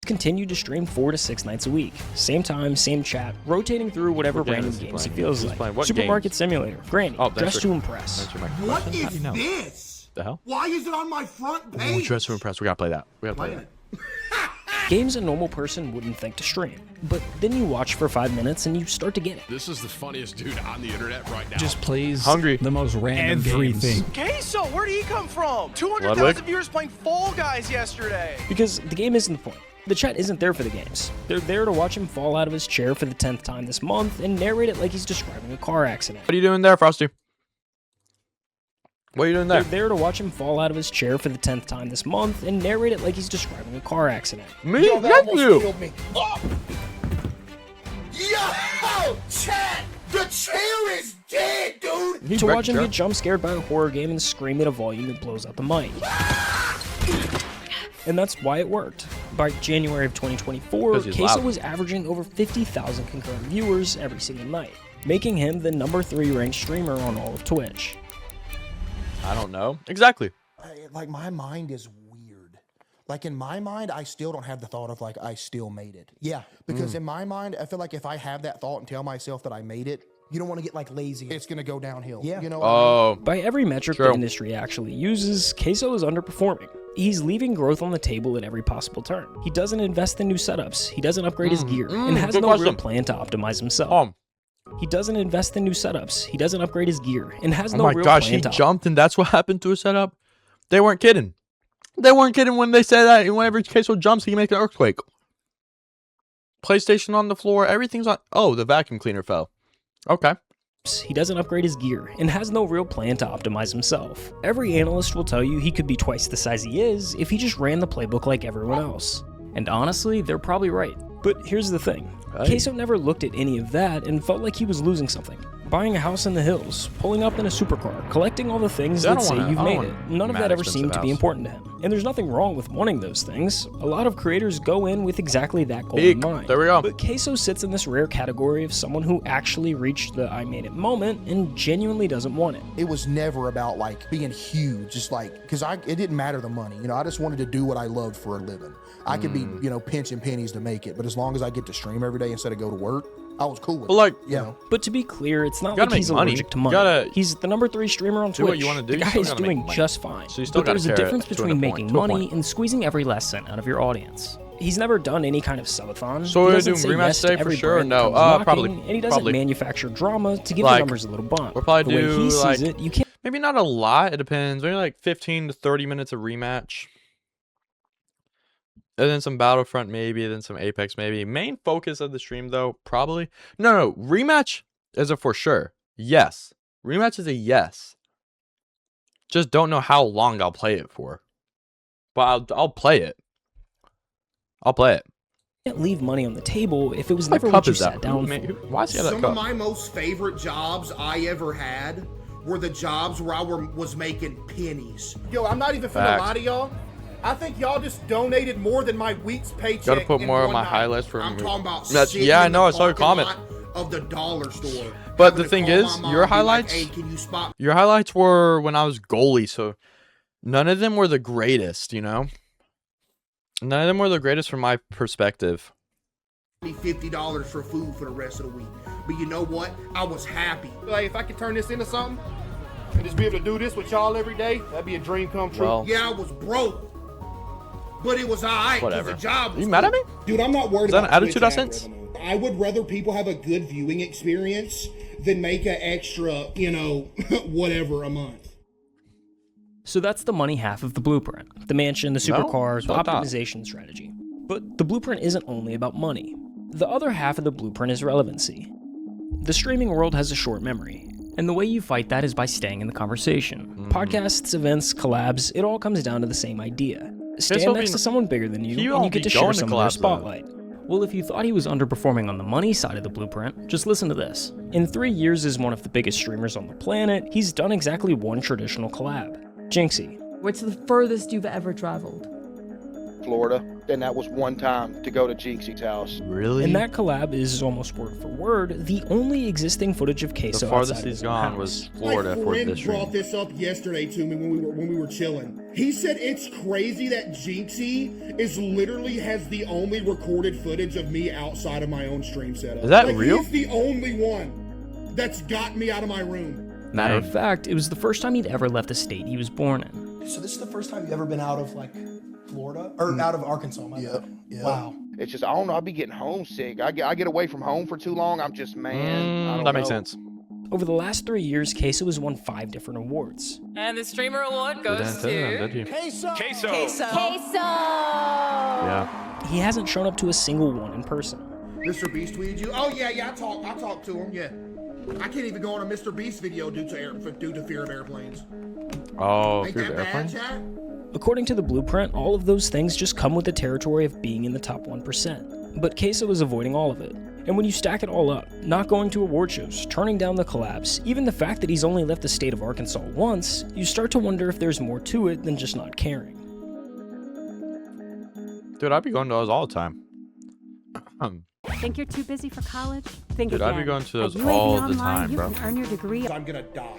Speaker 2: Continued to stream 4 to 6 nights a week. Same time, same chat, rotating through whatever
Speaker 1: What game
Speaker 2: random
Speaker 1: is he
Speaker 2: games he
Speaker 1: playing?
Speaker 2: feels
Speaker 1: He's
Speaker 2: like.
Speaker 1: playing what
Speaker 2: Supermarket
Speaker 1: games?
Speaker 2: Simulator, Granny,
Speaker 1: Oh, that's
Speaker 2: Dress
Speaker 1: your-
Speaker 2: to Impress.
Speaker 1: Answer my
Speaker 5: What
Speaker 1: question. How do
Speaker 5: is
Speaker 1: you know?
Speaker 5: this?
Speaker 1: The hell?
Speaker 5: Why is it on my front
Speaker 1: Ooh,
Speaker 5: page?
Speaker 1: Dress to Impress. We gotta play that. We gotta play
Speaker 5: Play
Speaker 1: that.
Speaker 5: it.
Speaker 2: Games a normal person wouldn't think to stream. But then you watch for 5 minutes and you start to get it.
Speaker 9: This is the funniest dude on the internet right now.
Speaker 10: Just plays
Speaker 1: Hungry.
Speaker 10: the most random
Speaker 3: Everything.
Speaker 10: games.
Speaker 3: Caseoh, where did he come from? 200,000
Speaker 1: Ludwig?
Speaker 3: viewers playing Fall Guys yesterday.
Speaker 2: Because the game isn't the point. The chat isn't there for the games. They're there to watch him fall out of his chair for the 10th time this month and narrate it like he's describing a car accident.
Speaker 1: What are you doing there, Frosty? What are you doing
Speaker 2: They're
Speaker 1: there?
Speaker 2: there to watch him fall out of his chair for the 10th time this month and narrate it like he's describing a car accident.
Speaker 1: Me?
Speaker 5: Yo, that
Speaker 1: Yes,
Speaker 5: almost
Speaker 1: you.
Speaker 5: killed me. Oh! Yo, chat! The chair is dead, dude!
Speaker 1: He
Speaker 2: To
Speaker 1: wrecked
Speaker 2: watch him
Speaker 1: your-
Speaker 2: get jump scared by a horror game and scream at a volume that blows out the mic. And that's why it worked. By January of 2024,
Speaker 1: 'Cause he's
Speaker 2: Caseoh
Speaker 1: loud.
Speaker 2: was averaging over 50,000 concurrent viewers every single night, making him the #3 ranked streamer on all of Twitch.
Speaker 1: I don't know. Exactly.
Speaker 6: Like, my mind is weird. Like, in my mind, I still don't have the thought of, like, I still made it. Yeah, because in my mind, I feel like if I have that thought and tell myself that I made it, you don't want to get, like, lazy. It's going to go downhill. Yeah. You know what I mean?
Speaker 1: Oh.
Speaker 2: By every metric
Speaker 1: True.
Speaker 2: the industry actually uses, Caseoh is underperforming. He's leaving growth on the table at every possible turn. He doesn't invest in new setups, he doesn't upgrade his gear, and has
Speaker 1: good
Speaker 2: no real
Speaker 1: question.
Speaker 2: plan to optimize himself. He doesn't invest in new setups, he doesn't upgrade his gear, and has
Speaker 1: Oh
Speaker 2: no
Speaker 1: my
Speaker 2: real
Speaker 1: gosh,
Speaker 2: plan
Speaker 1: he
Speaker 2: to
Speaker 1: jumped and that's what happened to his setup? They weren't kidding. They weren't kidding when they said that whenever Caseoh jumps, he can make an earthquake. PlayStation on the floor, everything's on. Oh, the vacuum cleaner fell. Okay.
Speaker 2: He doesn't upgrade his gear, and has no real plan to optimize himself. Every analyst will tell you he could be twice the size he is if he just ran the playbook like everyone else. And honestly, they're probably right. But here's the thing.
Speaker 1: Hey.
Speaker 2: Caseoh never looked at any of that and felt like he was losing something. Buying a house in the hills, pulling up in a supercar, collecting all the things
Speaker 1: I
Speaker 2: that
Speaker 1: don't
Speaker 2: say
Speaker 1: wanna-
Speaker 2: you've
Speaker 1: I don't
Speaker 2: made
Speaker 1: want
Speaker 2: it. None of
Speaker 1: mad
Speaker 2: that ever
Speaker 1: expensive
Speaker 2: seemed to be
Speaker 1: house.
Speaker 2: important to him. And there's nothing wrong with wanting those things. A lot of creators go in with exactly that goal
Speaker 1: Peak.
Speaker 2: in mind.
Speaker 1: There we go.
Speaker 2: But Caseoh sits in this rare category of someone who actually reached the I made it moment and genuinely doesn't want it.
Speaker 6: It was never about, like, being huge. Just, like, because it didn't matter the money. You know, I just wanted to do what I loved for a living. I could be, you know, pinching pennies to make it. But as long as I get to stream every day instead of go to work, I was cool with
Speaker 1: But, like,
Speaker 6: it. You know?
Speaker 2: But to be clear, it's not
Speaker 1: You gotta
Speaker 2: like he's
Speaker 1: make money.
Speaker 2: allergic to
Speaker 1: You
Speaker 2: money.
Speaker 1: gotta
Speaker 2: He's the #3 streamer on
Speaker 1: do
Speaker 2: Twitch.
Speaker 1: what you wanna do.
Speaker 2: The
Speaker 1: You
Speaker 2: guy
Speaker 1: still
Speaker 2: is
Speaker 1: gotta make
Speaker 2: doing
Speaker 1: money.
Speaker 2: just fine.
Speaker 1: So you still
Speaker 2: but
Speaker 1: gotta
Speaker 2: there's a
Speaker 1: care
Speaker 2: difference
Speaker 1: to a
Speaker 2: between
Speaker 1: point,
Speaker 2: making
Speaker 1: to a
Speaker 2: money
Speaker 1: point.
Speaker 2: and squeezing every last cent out of your audience. He's never done any kind of subathon.
Speaker 1: So
Speaker 2: he
Speaker 1: we're
Speaker 2: doesn't
Speaker 1: doing
Speaker 2: say
Speaker 1: rematch
Speaker 2: yes to
Speaker 1: today for
Speaker 2: every
Speaker 1: sure or
Speaker 2: brand that
Speaker 1: no?
Speaker 2: comes knocking,
Speaker 1: Probably.
Speaker 2: And he doesn't
Speaker 1: Probably.
Speaker 2: manufacture drama to give
Speaker 1: Like,
Speaker 2: the numbers a little bump.
Speaker 1: we'll probably
Speaker 2: the way
Speaker 1: do,
Speaker 2: he sees
Speaker 1: like-
Speaker 2: it, you can't.
Speaker 1: Maybe not a lot. It depends. Maybe like 15 to 30 minutes of rematch. And then some Battlefront maybe. Then some Apex maybe. Main focus of the stream though, probably. No. Rematch is a for sure. Yes. Rematch is a yes. Just don't know how long I'll play it for. But I'll play it. I'll play it.
Speaker 2: Can't leave money on the table if it was
Speaker 1: What
Speaker 2: never
Speaker 1: cup
Speaker 2: what you
Speaker 1: is that?
Speaker 2: sat down
Speaker 1: Man,
Speaker 2: for.
Speaker 1: why is he have that
Speaker 5: Some
Speaker 1: cup?
Speaker 5: of my most favorite jobs I ever had were the jobs where I was making pennies. Yo, I'm not even finna
Speaker 1: Facts.
Speaker 5: lie to y'all. I think y'all just donated more than my week's paycheck.
Speaker 1: Gotta put
Speaker 5: in
Speaker 1: more on
Speaker 5: one
Speaker 1: my
Speaker 5: night.
Speaker 1: highlights for
Speaker 5: I'm
Speaker 1: me.
Speaker 5: talking about
Speaker 1: That's-
Speaker 5: sitting
Speaker 1: yeah, I
Speaker 5: in
Speaker 1: know, I
Speaker 5: the
Speaker 1: saw your
Speaker 5: parking
Speaker 1: comment.
Speaker 5: lot of the dollar store.
Speaker 1: But
Speaker 5: having
Speaker 1: the
Speaker 5: to
Speaker 1: thing
Speaker 5: call
Speaker 1: is,
Speaker 5: my mom
Speaker 1: your
Speaker 5: and be like,
Speaker 1: highlights-
Speaker 5: hey, can you spot
Speaker 1: Your highlights were when I was goalie, so none of them were the greatest, you know? None of them were the greatest from my perspective.
Speaker 5: me $50 for food for the rest of the week? But you know what? I was happy. Like, if I could turn this into something and just be able to do this with y'all every day, that'd be a dream come true.
Speaker 1: Well-
Speaker 5: Yeah, I was broke, but it was alright because
Speaker 1: Whatever.
Speaker 5: the job was
Speaker 1: Are you mad at
Speaker 5: cool.
Speaker 1: me?
Speaker 11: Dude, I'm not worried
Speaker 1: Is that
Speaker 11: about
Speaker 1: an attitude
Speaker 11: Twitch
Speaker 1: I
Speaker 11: ad
Speaker 1: sense?
Speaker 11: revenue. I would rather people have a good viewing experience than make an extra, you know, whatever a month.
Speaker 2: So that's the money half of the blueprint. The mansion, the supercars, the
Speaker 1: Stop that.
Speaker 2: optimization strategy. But the blueprint isn't only about money. The other half of the blueprint is relevancy. The streaming world has a short memory, and the way you fight that is by staying in the conversation. Podcasts, events, collabs, it all comes down to the same idea. Stand
Speaker 1: so
Speaker 2: next
Speaker 1: be-
Speaker 2: to someone bigger than you,
Speaker 1: he
Speaker 2: and
Speaker 1: won't
Speaker 2: you get
Speaker 1: be
Speaker 2: to share
Speaker 1: going to
Speaker 2: some of their
Speaker 1: collabs, though.
Speaker 2: spotlight. Well, if you thought he was underperforming on the money side of the blueprint, just listen to this. In 3 years as one of the biggest streamers on the planet, he's done exactly one traditional collab. Jinxie.
Speaker 10: What's the furthest you've ever traveled?
Speaker 12: Florida, and that was one time to go to Jinxie's house.
Speaker 1: Really?
Speaker 2: And that collab is almost word for word the only existing footage of Caseoh
Speaker 1: The farthest
Speaker 2: outside
Speaker 1: he's
Speaker 2: his own
Speaker 1: gone
Speaker 2: house.
Speaker 1: was Florida
Speaker 11: My
Speaker 1: for
Speaker 11: friend
Speaker 1: this stream.
Speaker 11: brought this up yesterday to me when we were chilling. He said it's crazy that Jinxie is literally has the only recorded footage of me outside of my own stream setup.
Speaker 1: Is that
Speaker 11: like,
Speaker 1: real?
Speaker 11: He's the only one that's got me out of my room.
Speaker 2: Matter of fact, it was the first time he'd ever left the state he was born in.
Speaker 6: So this is the first time you've ever been out of like Florida or out of Arkansas?
Speaker 11: Yep.
Speaker 6: Wow.
Speaker 12: It's just, I don't know, I'll be getting homesick. I get away from home for too long, I'm just, man, I don't
Speaker 1: That makes
Speaker 12: know.
Speaker 1: sense.
Speaker 2: Over the last 3 years, Caseoh has won 5 different awards.
Speaker 10: And the streamer award goes
Speaker 1: Didn't tell them, did you?
Speaker 8: Queso.
Speaker 1: Yeah.
Speaker 2: He hasn't shown up to a single one in person.
Speaker 11: Mr. Beast tweeted you? Oh yeah, I talked to him. Yeah. I can't even go on a Mr. Beast video due to fear of airplanes.
Speaker 1: Oh,
Speaker 11: Ain't
Speaker 1: fear
Speaker 11: that
Speaker 1: of
Speaker 11: bad,
Speaker 1: airplanes?
Speaker 11: chat?
Speaker 2: According to the blueprint, all of those things just come with the territory of being in the top 1%. But Caseoh is avoiding all of it. And when you stack it all up, not going to award shows, turning down the collabs, even the fact that he's only left the state of Arkansas once, you start to wonder if there's more to it than just not caring.
Speaker 1: Dude, I'd be going to those all the time.
Speaker 13: Think you're too busy for college? Think
Speaker 1: Dude,
Speaker 13: again.
Speaker 1: I'd be going to those
Speaker 13: At UAB
Speaker 1: all the
Speaker 13: Online,
Speaker 1: time,
Speaker 13: you
Speaker 1: bro.
Speaker 13: can earn your degree.
Speaker 11: I'm gonna die.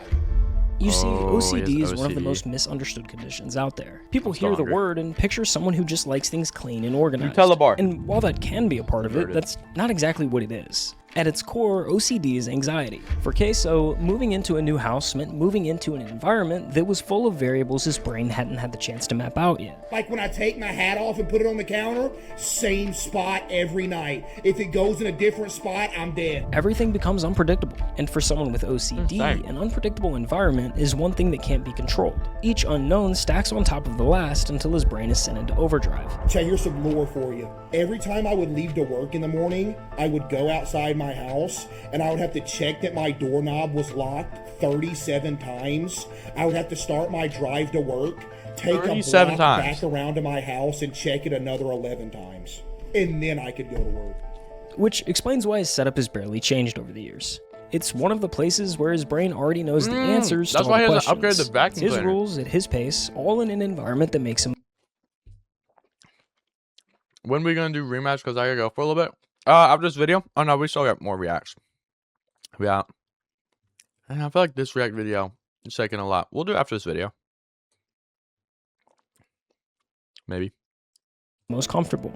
Speaker 2: You see,
Speaker 1: Oh,
Speaker 2: OCD
Speaker 1: he
Speaker 2: is
Speaker 1: has
Speaker 2: one of the
Speaker 1: OCD.
Speaker 2: most misunderstood conditions out there. People
Speaker 1: I'm still
Speaker 2: hear the
Speaker 1: hungry.
Speaker 2: word and picture someone who just likes things clean and organized.
Speaker 1: Nutella bar.
Speaker 2: And while that can be a part of it,
Speaker 1: Converted.
Speaker 2: that's not exactly what it is. At its core, OCD is anxiety. For Caseoh, moving into a new house meant moving into an environment that was full of variables his brain hadn't had the chance to map out yet.
Speaker 11: Like when I take my hat off and put it on the counter, same spot every night. If it goes in a different spot, I'm dead.
Speaker 2: Everything becomes unpredictable, and for someone with OCD, an unpredictable environment is one thing that can't be controlled. Each unknown stacks on top of the last until his brain is sent into overdrive.
Speaker 11: Chat, here's some lore for you. Every time I would leave to work in the morning, I would go outside my house and I would have to check that my doorknob was locked 37 times. I would have to start my drive to work, take a
Speaker 1: 37
Speaker 11: block
Speaker 1: times.
Speaker 11: back around to my house and check it another 11 times. And then I could go to work.
Speaker 2: Which explains why his setup has barely changed over the years. It's one of the places where his brain already knows the answers to
Speaker 1: that's
Speaker 2: all
Speaker 1: why
Speaker 2: the
Speaker 1: he hasn't
Speaker 2: questions.
Speaker 1: upgraded the vacuum
Speaker 2: His
Speaker 1: cleaner.
Speaker 2: rules at his pace, all in an environment that makes him.
Speaker 1: When are we gonna do rematch? Because I gotta go for a little bit. After this video. Oh no, we still got more reacts. Yeah. And I feel like this react video is taking a lot. We'll do it after this video. Maybe.
Speaker 2: Most comfortable.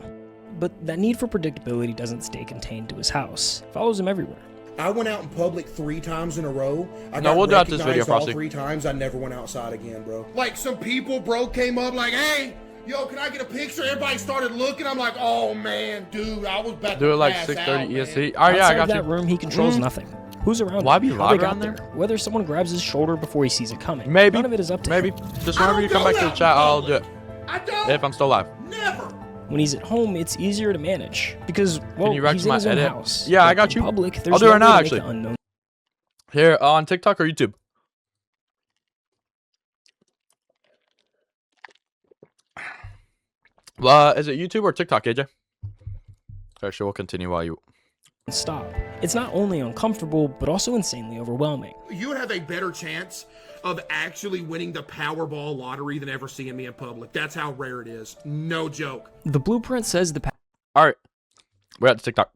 Speaker 2: But that need for predictability doesn't stay contained to his house. It follows him everywhere.
Speaker 11: I went out in public 3 times in a row. I
Speaker 1: No,
Speaker 11: got
Speaker 1: we'll do after this video,
Speaker 11: recognized all
Speaker 1: Frosty.
Speaker 11: 3 times. I never went outside again, bro. Like some people, bro, came up like, hey, yo, can I get a picture? Everybody started looking. I'm like, oh man, dude, I was about
Speaker 1: Do
Speaker 11: to
Speaker 1: it like
Speaker 11: pass
Speaker 1: 6:30
Speaker 11: out,
Speaker 1: EST.
Speaker 11: man.
Speaker 1: All right, yeah, I
Speaker 2: Outside
Speaker 1: got
Speaker 2: of that
Speaker 1: you.
Speaker 2: room, he controls nothing. Who's around
Speaker 1: Why
Speaker 2: him?
Speaker 1: be
Speaker 2: How
Speaker 1: loud
Speaker 2: they got
Speaker 1: around there?
Speaker 2: Whether someone grabs his shoulder before he sees it coming.
Speaker 1: Maybe.
Speaker 2: None of it is up to
Speaker 1: Maybe.
Speaker 2: him.
Speaker 1: Just whenever you come back to the chat, I'll do it.
Speaker 11: I don't.
Speaker 1: If I'm still alive.
Speaker 11: Never.
Speaker 2: When he's at home, it's easier to manage because, well,
Speaker 1: Can you
Speaker 2: he's in
Speaker 1: my
Speaker 2: his own
Speaker 1: edit?
Speaker 2: house.
Speaker 1: Yeah, I
Speaker 2: But
Speaker 1: got
Speaker 2: in
Speaker 1: you.
Speaker 2: Public, there's
Speaker 1: I'll do it right
Speaker 2: no
Speaker 1: now,
Speaker 2: way to make
Speaker 1: actually.
Speaker 2: the unknown.
Speaker 1: Here, on TikTok or YouTube? Is it YouTube or TikTok, AJ? Actually, we'll continue while you...
Speaker 2: Stop. It's not only uncomfortable, but also insanely overwhelming.
Speaker 11: You would have a better chance of actually winning the Powerball lottery than ever seeing me in public. That's how rare it is. No joke.
Speaker 2: The blueprint says the
Speaker 1: All right. We're at the TikTok.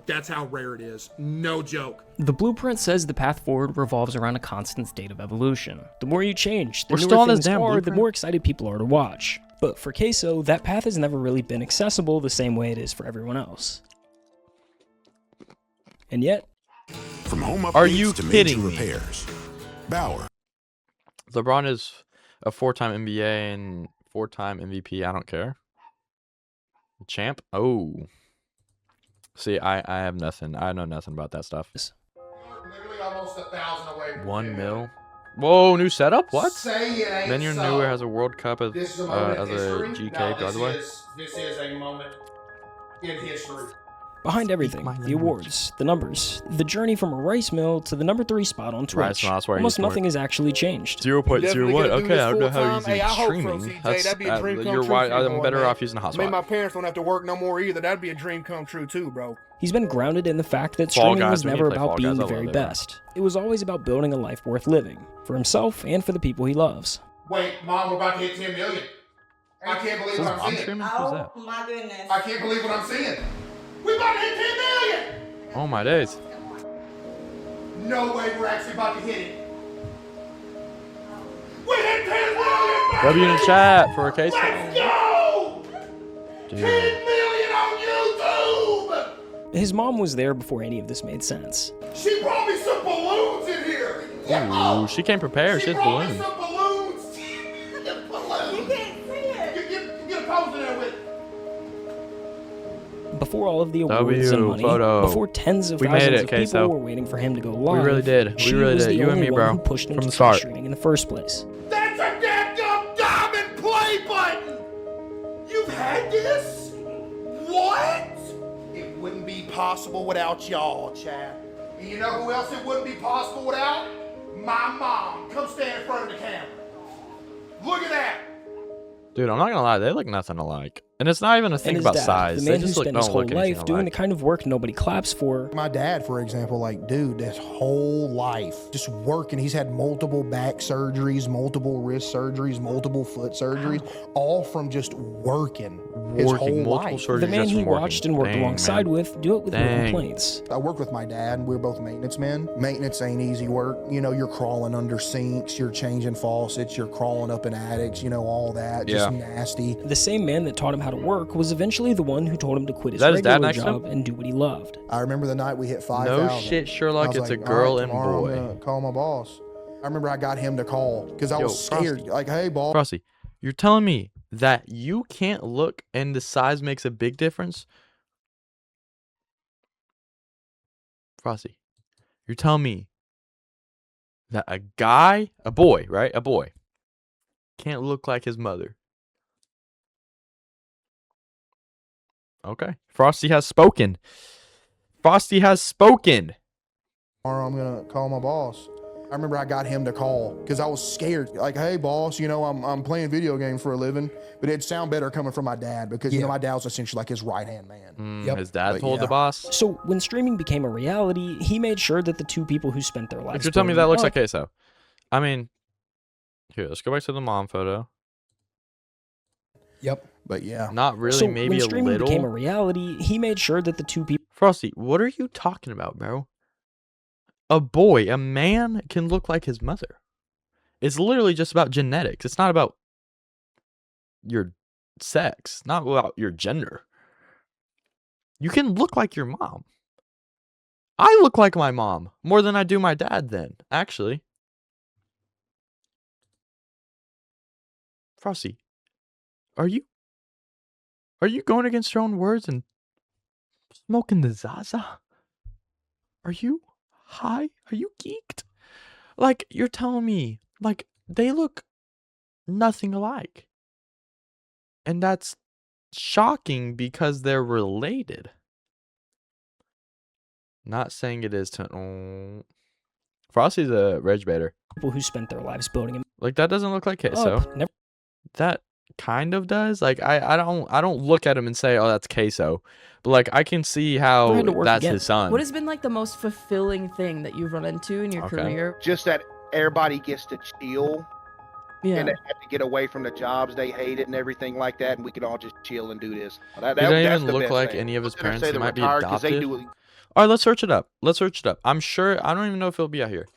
Speaker 11: That's how rare it is. No joke.
Speaker 2: The blueprint says the path forward revolves around a constant state of evolution. The more you change, the
Speaker 1: We're
Speaker 2: newer
Speaker 1: still on this
Speaker 2: things
Speaker 1: damn
Speaker 2: are, the
Speaker 1: blueprint?
Speaker 2: more excited people are to watch. But for Caseoh, that path has never really been accessible the same way it is for everyone else. And yet,
Speaker 9: From home updates
Speaker 1: Are you
Speaker 9: to
Speaker 1: kidding
Speaker 9: major
Speaker 1: me?
Speaker 9: repairs, Bauer.
Speaker 1: LeBron is a 4-time NBA and 4-time MVP. I don't care. Champ? Oh. See, I have nothing. I know nothing about that stuff.
Speaker 11: Literally almost 1,000 away from
Speaker 1: 1
Speaker 11: 10.
Speaker 1: mil? Whoa, new setup? What?
Speaker 11: Say it ain't
Speaker 1: Then your
Speaker 11: so.
Speaker 1: newer has a World Cup as,
Speaker 11: This is a moment
Speaker 1: as
Speaker 11: in
Speaker 1: a
Speaker 11: history.
Speaker 1: GK,
Speaker 11: No,
Speaker 1: by the way.
Speaker 11: This is a moment in history.
Speaker 2: Behind everything, the awards, the numbers, the journey from a rice mill to the #3 spot on Twitch, almost nothing has actually changed.
Speaker 1: 0.01. Okay, I don't know how
Speaker 5: Hey, I
Speaker 1: he's
Speaker 5: hope so,
Speaker 1: streaming.
Speaker 5: CJ. That'd be a dream come
Speaker 1: You're
Speaker 5: true
Speaker 1: right.
Speaker 5: for you,
Speaker 1: I'm better
Speaker 5: man.
Speaker 1: off using a hotspot.
Speaker 5: Maybe my parents don't have to work no more either. That'd be a dream come true too, bro.
Speaker 2: He's been grounded in the fact that
Speaker 1: Fall
Speaker 2: streaming
Speaker 1: Guys,
Speaker 2: was
Speaker 1: we need
Speaker 2: never
Speaker 1: to play
Speaker 2: about
Speaker 1: Fall
Speaker 2: being
Speaker 1: Guys.
Speaker 2: the
Speaker 1: I
Speaker 2: very
Speaker 1: love it, bro.
Speaker 2: best. It was always about building a life worth living, for himself and for the people he loves.
Speaker 11: Wait, Mom, we're about to hit 10 million. I can't believe what I'm seeing.
Speaker 1: Oh
Speaker 8: my goodness.
Speaker 11: I can't believe what I'm seeing. We about to hit 10 million.
Speaker 1: Oh my days.
Speaker 11: No way we're actually about to hit it. We hit 10 million.
Speaker 1: W in the chat for a case.
Speaker 11: Let's go.
Speaker 1: Dude.
Speaker 11: 10 million on YouTube.
Speaker 2: His mom was there before any of this made sense.
Speaker 11: She brought me some balloons in here.
Speaker 1: Ooh, she came prepared. She has
Speaker 11: brought me
Speaker 1: balloons.
Speaker 11: some balloons. Balloons. You can't see it. Get a pose in there with it.
Speaker 2: Before all of the awards and money,
Speaker 1: photo.
Speaker 2: before tens of
Speaker 1: We made
Speaker 2: thousands
Speaker 1: it,
Speaker 2: of people
Speaker 1: Caseoh.
Speaker 2: were waiting for him to go live,
Speaker 1: We really did.
Speaker 2: she
Speaker 1: We really
Speaker 2: was
Speaker 1: did.
Speaker 2: the
Speaker 1: You and
Speaker 2: only
Speaker 1: me,
Speaker 2: one
Speaker 1: bro.
Speaker 2: who pushed him
Speaker 1: From
Speaker 2: to
Speaker 1: the
Speaker 2: start
Speaker 1: start.
Speaker 2: streaming in the first place.
Speaker 11: That's a dadgum diamond play button. You've had this? What? It wouldn't be possible without y'all, Chad. And you know who else it wouldn't be possible without? My mom. Come stand in front of the camera. Look at that.
Speaker 1: Dude, I'm not gonna lie. They look nothing alike. And it's not even a
Speaker 2: And
Speaker 1: thing
Speaker 2: his
Speaker 1: about
Speaker 2: dad,
Speaker 1: size.
Speaker 2: the
Speaker 1: They
Speaker 2: man who
Speaker 1: just
Speaker 2: spent his
Speaker 1: don't
Speaker 2: whole
Speaker 1: look
Speaker 2: life
Speaker 1: anything
Speaker 2: doing the
Speaker 1: alike.
Speaker 2: kind of work nobody claps for.
Speaker 6: My dad, for example, like, dude, this whole life just working. He's had multiple back surgeries, multiple wrist surgeries, multiple foot surgeries, all from just working his whole
Speaker 1: multiple
Speaker 6: life.
Speaker 1: surgeries
Speaker 2: The man
Speaker 1: just
Speaker 2: he
Speaker 1: from working.
Speaker 2: watched and worked
Speaker 1: Dang,
Speaker 2: alongside
Speaker 1: man.
Speaker 2: with do it with no
Speaker 1: Dang.
Speaker 2: complaints.
Speaker 6: I worked with my dad. We were both maintenance men. Maintenance ain't easy work. You know, you're crawling under sinks, you're changing faucets, you're crawling up in attics, you know, all that. Just nasty.
Speaker 2: The same man that taught him how to work was eventually the one who told him to quit his
Speaker 1: Is that his dad
Speaker 2: regular
Speaker 1: next to him?
Speaker 2: job and do what he loved.
Speaker 6: I remember the night we hit 5,000.
Speaker 1: No shit, Sherlock.
Speaker 6: I was
Speaker 1: It's a
Speaker 6: like,
Speaker 1: girl
Speaker 6: all right,
Speaker 1: and
Speaker 6: tomorrow
Speaker 1: boy.
Speaker 6: I'm gonna call my boss. I remember I got him to call because I
Speaker 1: Yo,
Speaker 6: was scared.
Speaker 1: Frosty.
Speaker 6: Like, hey, boss.
Speaker 1: Frosty, you're telling me that you can't look and the size makes a big difference? Frosty, you're telling me that a guy, a boy, right? A boy can't look like his mother. Okay. Frosty has spoken. Frosty has spoken.
Speaker 6: Tomorrow I'm gonna call my boss. I remember I got him to call because I was scared. Like, hey, boss, you know, I'm playing video games for a living, but it'd sound better coming from my dad because you know my dad was essentially like his right hand man.
Speaker 1: His dad
Speaker 6: But
Speaker 1: told the
Speaker 6: yeah.
Speaker 1: boss.
Speaker 2: So when streaming became a reality, he made sure that the two people who spent their lives
Speaker 1: If you're telling me
Speaker 2: building
Speaker 1: that looks
Speaker 2: it
Speaker 1: like Caseoh. I mean, here, let's go back to the mom photo.
Speaker 6: Yep. But yeah.
Speaker 1: Not really,
Speaker 2: so
Speaker 1: maybe
Speaker 2: when
Speaker 1: a
Speaker 2: streaming
Speaker 1: little.
Speaker 2: became a reality, he made sure that the two people
Speaker 1: Frosty, what are you talking about, bro? A boy, a man can look like his mother. It's literally just about genetics. It's not about your sex, not about your gender. You can look like your mom. I look like my mom more than I do my dad then, actually. Frosty, are you going against your own words and smoking the Zaza? Are you high? Are you geeked? Like, you're telling me, like, they look nothing alike. And that's shocking because they're related. Not saying it is to... Frosty's a reg baiter.
Speaker 2: people who spent their lives building him
Speaker 1: Like, that doesn't look like Caseoh.
Speaker 2: up. Never
Speaker 1: That kind of does. Like, I don't look at him and say, oh, that's Caseoh. But like, I can see how
Speaker 2: had to work
Speaker 1: that's
Speaker 2: again.
Speaker 1: his son.
Speaker 10: What has been like the most fulfilling thing that you've run into in your
Speaker 1: Okay.
Speaker 10: career?
Speaker 12: Just that everybody gets to chill
Speaker 10: Yeah.
Speaker 12: and they have to get away from the jobs they hated and everything like that, and we could all just chill and do this. That,
Speaker 1: He doesn't
Speaker 12: that's
Speaker 1: even
Speaker 12: the
Speaker 1: look
Speaker 12: best
Speaker 1: like
Speaker 12: thing.
Speaker 1: any of his
Speaker 12: I was gonna
Speaker 1: parents.
Speaker 12: say
Speaker 1: He
Speaker 12: they're
Speaker 1: might be
Speaker 12: retired 'cause they
Speaker 1: adopted.
Speaker 12: do-
Speaker 1: All right, let's search it up. Let's search it up. I'm sure. I don't even know if it'll be out here.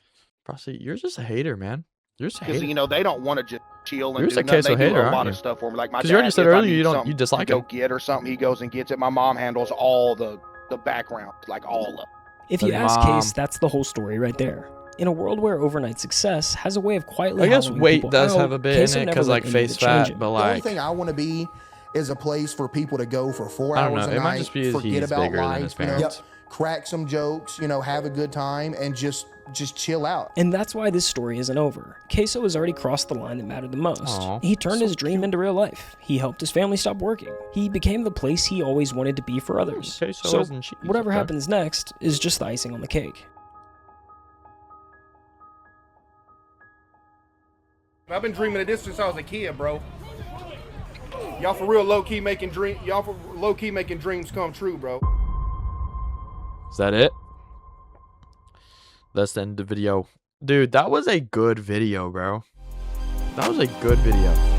Speaker 1: Frosty, you're just a hater, man. You're just a
Speaker 12: Because
Speaker 1: hater.
Speaker 12: you know they don't want to just chill and
Speaker 1: You're
Speaker 12: do
Speaker 1: just a
Speaker 12: nothing.
Speaker 1: Caseoh
Speaker 12: They do
Speaker 1: hater,
Speaker 12: a
Speaker 1: aren't
Speaker 12: lot
Speaker 1: you?
Speaker 12: of stuff for me. Like my
Speaker 1: 'Cause you already
Speaker 12: dad,
Speaker 1: said
Speaker 12: if I
Speaker 1: earlier
Speaker 12: need
Speaker 1: you don't-
Speaker 12: something
Speaker 1: you dislike
Speaker 12: to go
Speaker 1: him.
Speaker 12: get or something, he goes and gets it. My mom handles all the background, like all of it.
Speaker 2: If you
Speaker 1: But
Speaker 2: ask
Speaker 1: Mom-
Speaker 2: Case, that's the whole story right there. In a world where overnight success has a way of quietly
Speaker 1: I guess
Speaker 2: hollowing
Speaker 1: weight
Speaker 2: people
Speaker 1: does
Speaker 2: out,
Speaker 1: have a bit
Speaker 2: Caseoh
Speaker 1: in it
Speaker 2: never
Speaker 1: because
Speaker 2: let
Speaker 1: like
Speaker 2: any of
Speaker 1: face
Speaker 2: it change
Speaker 1: fat,
Speaker 2: him.
Speaker 1: but
Speaker 6: The only
Speaker 1: like
Speaker 6: thing I want to be is a place for people to go for 4
Speaker 1: I don't
Speaker 6: hours
Speaker 1: know.
Speaker 6: a
Speaker 1: It might
Speaker 6: night,
Speaker 1: just be
Speaker 6: forget
Speaker 1: he's
Speaker 6: about
Speaker 1: bigger than
Speaker 6: life,
Speaker 1: his
Speaker 6: you know,
Speaker 1: parents.
Speaker 6: crack some jokes, you know, have a good time, and just chill out.
Speaker 2: And that's why this story isn't over. Caseoh has already crossed the line that mattered the most.
Speaker 1: Aw,
Speaker 2: he turned his dream into real life. He helped his family stop working. He became the place he always wanted to be for others.
Speaker 1: Caseoh
Speaker 2: So
Speaker 1: isn't cheap,
Speaker 2: whatever
Speaker 1: okay.
Speaker 2: happens next is just the icing on the cake.
Speaker 5: I've been dreaming of this since I was a kid, bro. Y'all for real low-key making dreams come true, bro.
Speaker 1: Is that it? That's the end of the video. Dude, that was a good video, bro. That was a good video.